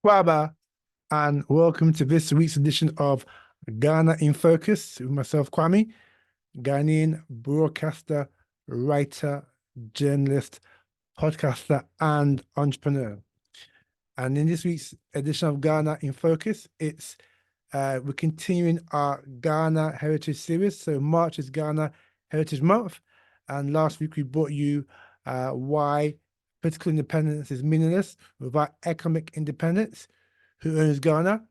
Kwaba, and welcome to this week's edition of Ghana in Focus with myself, Kwame, Ghanaian broadcaster, writer, journalist, podcaster, and entrepreneur. And in this week's edition of Ghana in Focus, we're continuing our Ghana Heritage series. So March is Ghana Heritage Month, and last week we brought you why political independence is meaningless without economic independence. Who owns Ghana?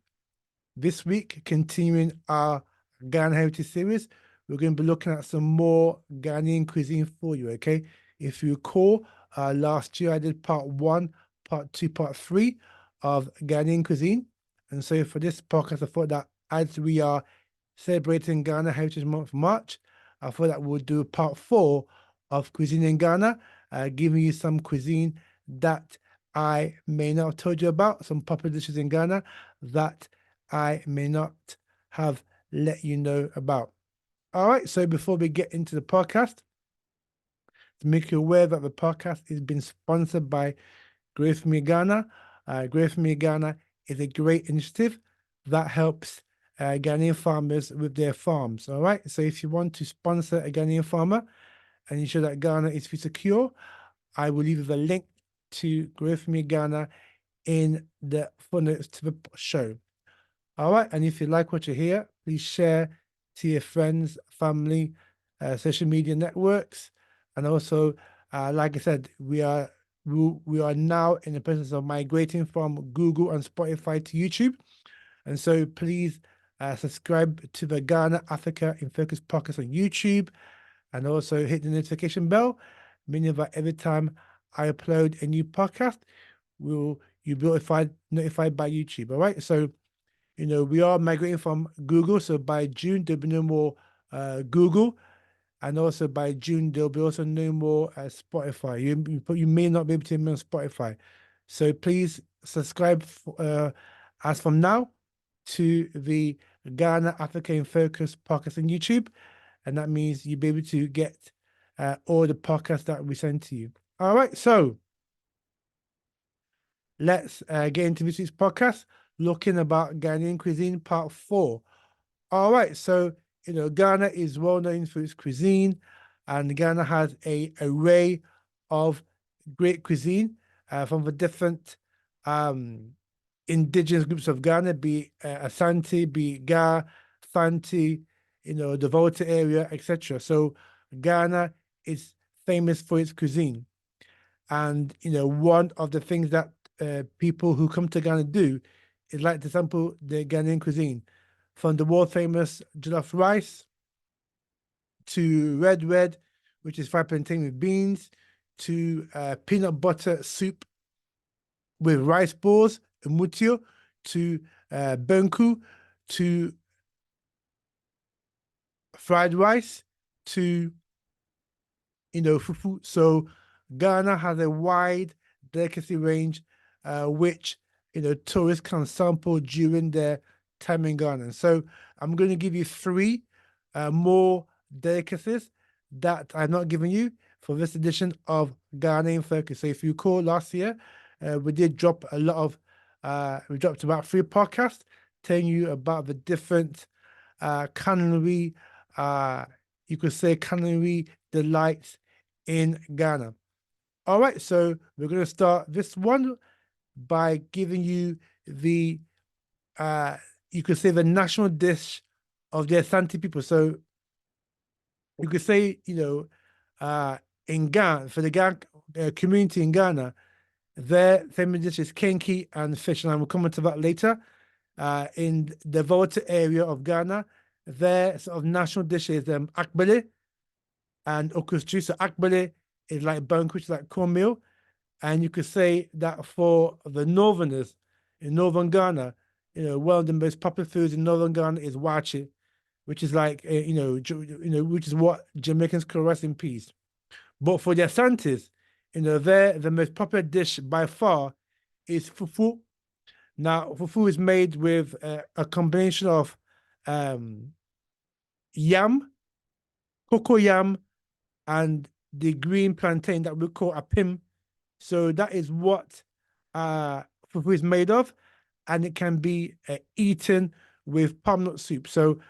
This week, continuing our Ghana Heritage series, we're going to be looking at some more Ghanaian cuisine for you, okay? If you recall, last year I did part 1, part 2, part 3 of Ghanaian cuisine. And so for this podcast, I thought that as we are celebrating Ghana Heritage Month March, I thought that we'll do part 4 of cuisine in Ghana, giving you some cuisine that I may not have told you about, some popular dishes in Ghana that I may not have let you know about. All right, so before we get into the podcast, to make you aware that the podcast is being sponsored by Grow For Me Ghana. Grow For Me Ghana is a great initiative that helps Ghanaian farmers with their farms. All right, so if you want to sponsor a Ghanaian farmer and ensure that Ghana is food secure, I will leave the link to Grow For Me Ghana in the footnotes to the show. All right, and if you like what you hear, please share to your friends, family, social media networks, and also, like I said, we are now in the process of migrating from Google and Spotify to YouTube, and so please subscribe to the Ghana Africa in Focus podcast on YouTube, and also hit the notification bell, meaning that every time I upload a new podcast, you'll be notified by YouTube. All right, so we are migrating from Google, so by June there'll be no more Google, and also by June there'll be also no more Spotify. You may not be able to hear me on Spotify, so please subscribe as from now to the Ghana Africa in Focus podcast on YouTube, and that means you'll be able to get all the podcasts that we send to you. All right, so let's get into this week's podcast, looking about Ghanaian cuisine, part 4. All right, so Ghana is well known for its cuisine, and Ghana has an array of great cuisine from the different indigenous groups of Ghana, be Asante, be Ga, Fanti, the Volta area, etc. So Ghana is famous for its cuisine. And one of the things that people who come to Ghana do is like to sample the Ghanaian cuisine, from the world famous jollof rice to red, which is fried plantain with beans, to peanut butter soup with rice balls, mutio, to benku, to fried rice, to fufu. So Ghana has a wide delicacy range, which tourists can sample during their time in Ghana. So I'm going to give you 3 more delicacies that I've not given you for this edition of Ghana in Focus. So if you recall last year, we did drop a lot of, we dropped about 3 podcasts telling you about the different culinary, you could say culinary delights in Ghana. All right, so we're going to start this one by giving you the, you could say the national dish of the Asante people. So you could say, in Ghana, for the Ghana community in Ghana, their famous dish is Kenkey and fish, and I will come into that later. In the Volta area of Ghana, their sort of national dish is akbele and okusju. So akbele is like banku, which is like cornmeal. And you could say that for the northerners in northern Ghana, one of the most popular foods in northern Ghana is wache, which is like, which is what Jamaicans call rice in peas. But for the Asantes, the most popular dish by far is fufu. Now, fufu is made with a combination of yam, cocoa yam, and the green plantain that we call apim. So that is what fufu is made of. and it can be eaten with palm nut soup. So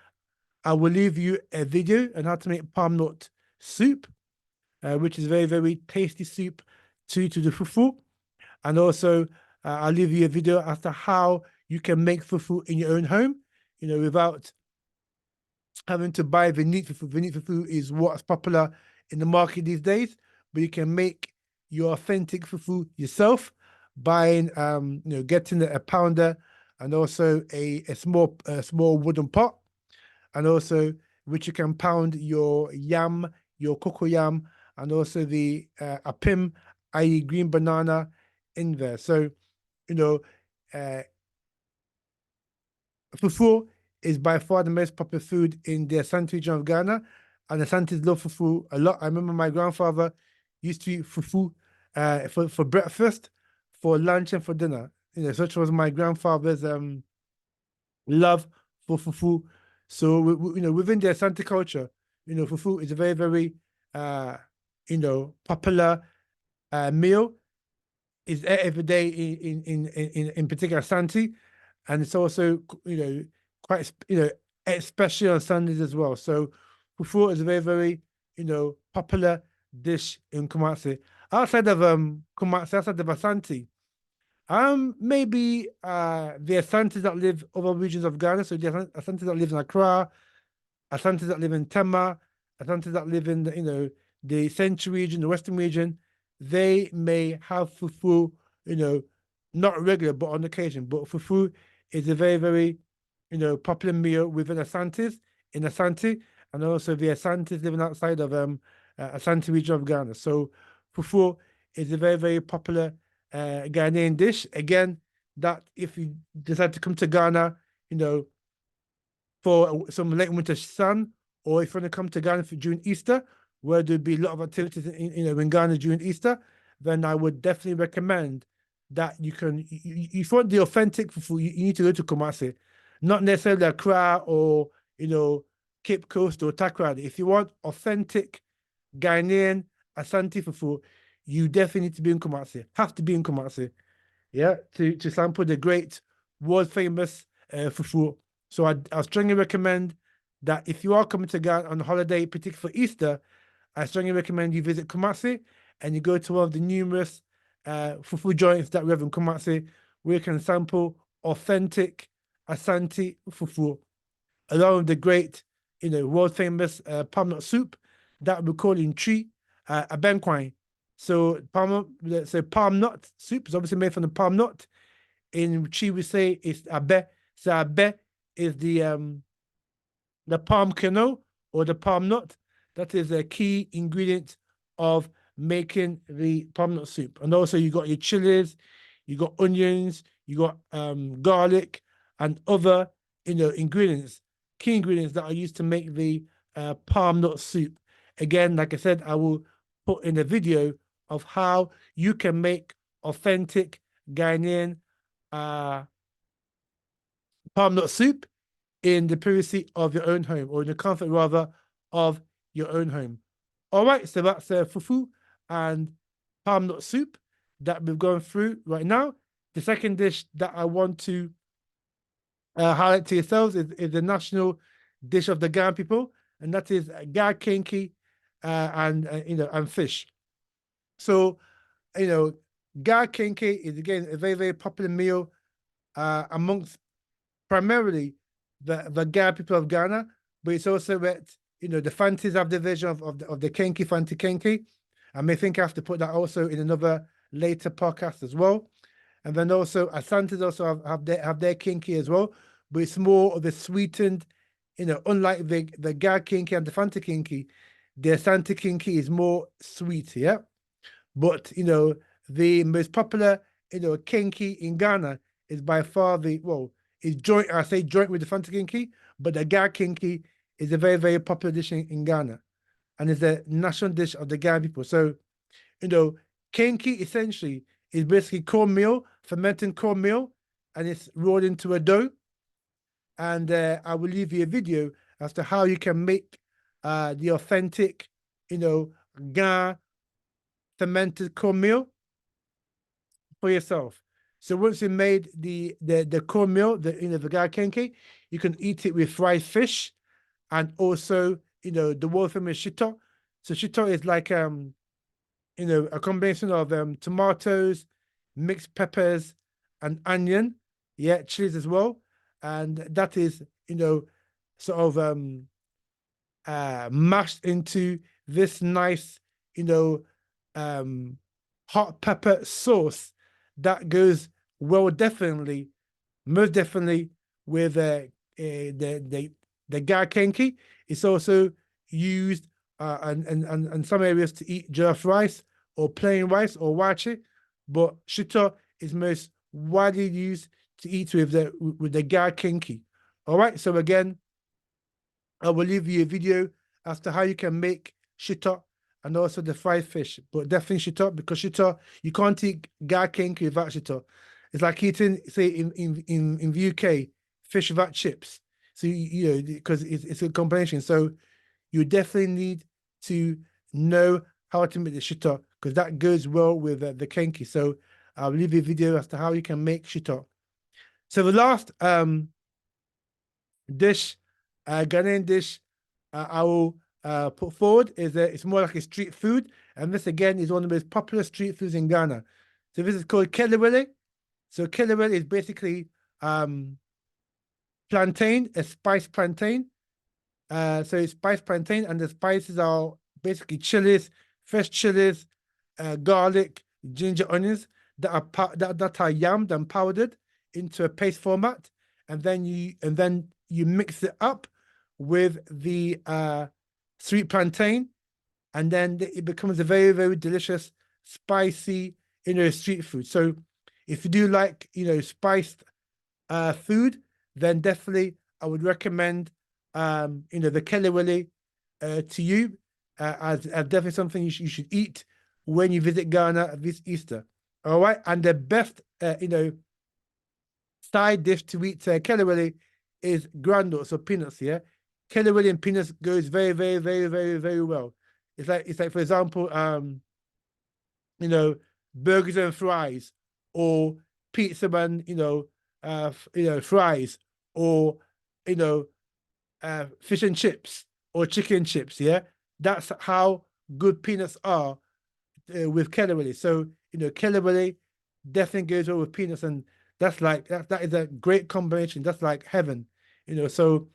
I will leave you a video on how to make palm nut soup, which is very, very tasty soup to the fufu. And also, I'll leave you a video as to how you can make fufu in your own home, without having to buy Vinite fufu. Vinite fufu is what's popular in the market these days, but you can make your authentic fufu yourself, buying, getting a pounder and also a small wooden pot, and also which you can pound your yam, your cocoa yam, and also the apim, i.e. green banana, in there. So, you know, uh, fufu is by far the most popular food in the Asante region of Ghana, and the Asantes love fufu a lot. I remember my grandfather used to eat fufu for breakfast, for lunch, and for dinner. Such was my grandfather's love for fufu. So within the Asante culture, fufu is a very, very popular meal. Is every day in particular Asante, and it's also quite especially on Sundays as well. So fufu is a very, very popular dish in Kumasi. Outside of Kumasi, outside of Asante, maybe the Asantes that live other regions of Ghana. So the Asantes that live in Accra, Asantes that live in Tema, Asantes that live in the Central region, the Western region, they may have fufu, not regular, but on occasion. But fufu is a very, very, popular meal within Asantes, in Asante, and also the Asantes living outside of Asante region of Ghana. So fufu is a very, very popular Ghanaian dish. Again, that if you decide to come to Ghana, for some late winter sun, or if you want to come to Ghana during Easter, where there'd be a lot of activities in Ghana during Easter, then I would definitely recommend that you can. If you want the authentic fufu, you need to go to Kumasi, not necessarily Accra or Cape Coast or Takoradi. If you want authentic Ghanaian Asante fufu, you definitely need to be in Kumasi. Have to be in Kumasi, yeah, to sample the great world famous fufu. So I strongly recommend that if you are coming to Ghana on holiday, particularly for Easter, I strongly recommend you visit Kumasi and you go to one of the numerous fufu joints that we have in Kumasi, where you can sample authentic Asante fufu, along with the great, world famous palm nut soup that we call in Tree abenkwine. So palm nut soup is obviously made from the palm nut. In Chi we say it's abe. So abe is the palm kernel or the palm nut. That is a key ingredient of making the palm nut soup. And also you got your chilies, you got onions, you got garlic and other ingredients, key ingredients that are used to make the palm nut soup. Again, like I said, I will put in a video of how you can make authentic Ghanaian palm nut soup in the privacy of your own home, or in the comfort rather of your own home. All right, so that's fufu and palm nut soup that we've gone through right now. The second dish that I want to highlight to yourselves is the national dish of the Ghan people, and that is Kenkey and fish. So, Kenkey is again a very, very popular meal amongst primarily the Ga people of Ghana, but it's also with the Fantis have the version of the Kenkey Fanti Kenkey. I may think I have to put that also in another later podcast as well. And then also Asantes also have their Kenkey as well, but it's more of the sweetened, unlike the Ga Kenkey and the Fanti Kenkey, the Asante Kenkey is more sweet, yeah. But the most popular Kenkey in Ghana is by far is joint. I say joint with the Fanta Kenkey, but the Ga Kenkey is a very, very popular dish in Ghana, and it's the national dish of the Ga people. So, Kenkey essentially is basically cornmeal, fermented cornmeal, and it's rolled into a dough. And I will leave you a video as to how you can make the authentic, Ga fermented cornmeal for yourself. So once you made the cornmeal, the guy Kenkey, you can eat it with fried fish, and also the word from is shito. So shito is like a combination of tomatoes, mixed peppers, and onion, yeah, chilies as well, and that is sort of mashed into this nice, you know, um, hot pepper sauce that goes well, definitely, most definitely with the Kenkey. It's also used and some areas to eat jollof rice or plain rice or wache, but shito is most widely used to eat with the Kenkey. All right, so again, I will leave you a video as to how you can make shito and also the fried fish, but definitely shito, because shito, you can't eat kenkey without shito. It's like eating, say, in the UK, fish without chips. So, because it's a combination. So you definitely need to know how to make the shito, because that goes well with the kenkey. So I'll leave you a video as to how you can make shito. So the last dish, Ghanaian dish, I will put forward is it's more like a street food, and this again is one of the most popular street foods in Ghana. So this is called kelewele. So kelewele is basically plantain, a spiced plantain. So it's spiced plantain, and the spices are basically chilies, fresh chilies, garlic, ginger, onions that are yammed and powdered into a paste format, and then you mix it up with the sweet plantain, and then it becomes a very, very delicious, spicy, street food. So if you do like, spiced food, then definitely I would recommend, the kelewele to you as definitely something you should eat when you visit Ghana this Easter. All right, and the best, side dish to eat kelewele is grando, so peanuts. Yeah, kelewele and peanuts goes very, very, very, very, very well. It's like for example, burgers and fries, or pizza and fries, or you know fish and chips or chicken chips. Yeah, that's how good peanuts are with kelewele. So kelewele definitely goes well with peanuts, and that is a great combination. That's like heaven. So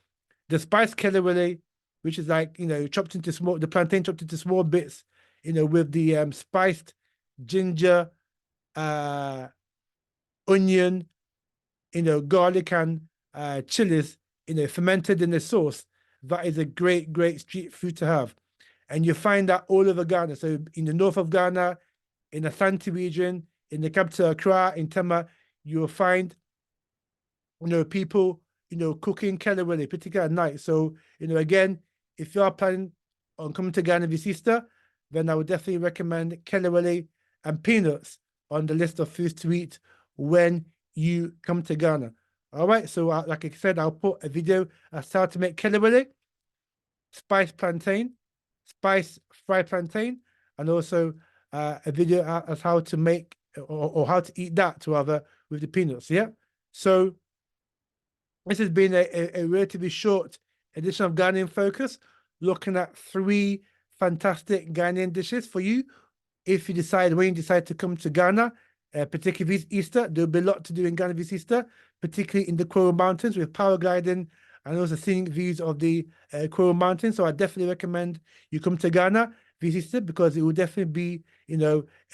the spiced kelewele, which is like chopped into small, the plantain chopped into small bits, with the spiced ginger, onion, garlic and chilies, fermented in the sauce. That is a great, great street food to have. And you find that all over Ghana. So in the north of Ghana, in the Asante region, in the capital Accra, in Tema, you'll find, people, cooking kelewele, particularly at night. So, again, if you are planning on coming to Ghana this Easter, then I would definitely recommend kelewele and peanuts on the list of foods to eat when you come to Ghana. All right, so like I said, I'll put a video as to how to make kelewele, spiced plantain, spiced fried plantain, and also a video as how to make or how to eat that rather with the peanuts. Yeah. So this has been a relatively short edition of Ghanaian Focus, looking at 3 fantastic Ghanaian dishes for you. If you decide, when you decide to come to Ghana, particularly this Easter, there'll be a lot to do in Ghana this Easter, particularly in the Kwahu Mountains with paragliding and also seeing views of the Kwahu Mountains. So I definitely recommend you come to Ghana this Easter, because it will definitely be,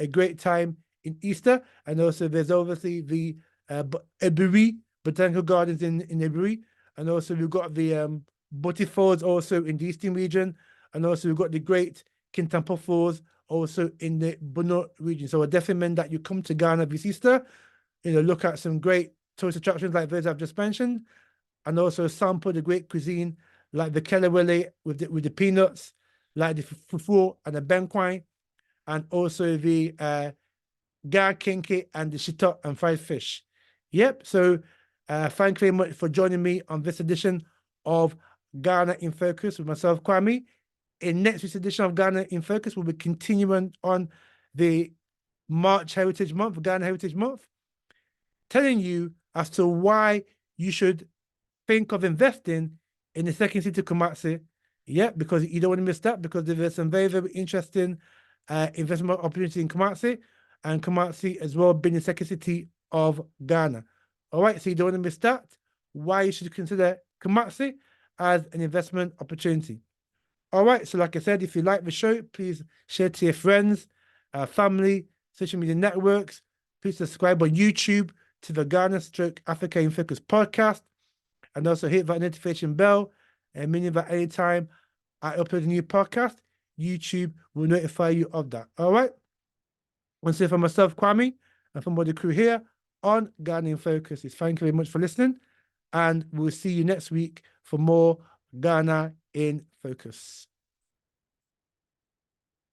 a great time in Easter. And also there's obviously the Aburi Botanical Gardens in Aburi, and also we've got the Boti Falls also in the eastern region, and also we've got the great Kintampo Falls also in the Bono region. So I definitely recommend that you come to Ghana this Easter, look at some great tourist attractions like those I've just mentioned, and also sample the great cuisine like the kelewele with the peanuts, like the fufu and the benkwai, and also the Kenkey and the shito and fried fish. Yep. So thank you very much for joining me on this edition of Ghana in Focus with myself, Kwame. In next week's edition of Ghana in Focus, we'll be continuing on the March Heritage Month, Ghana Heritage Month. telling you as to why you should think of investing in the second city, Kumasi. Yeah, because you don't want to miss that, because there's some very, very interesting investment opportunity in Kumasi, and Kumasi as well being the second city of Ghana. All right, so you don't want to miss that. Why you should consider Kumasi as an investment opportunity. All right, so like I said, if you like the show, please share to your friends, family, social media networks. Please subscribe on YouTube to the Ghana Stroke Africa in Focus podcast, and also hit that notification bell, and meaning that anytime I upload a new podcast, YouTube will notify you of that. All right. And so for myself, Kwame, and from all the crew here on Ghana in Focus, is thank you very much for listening, and we'll see you next week for more Ghana in Focus.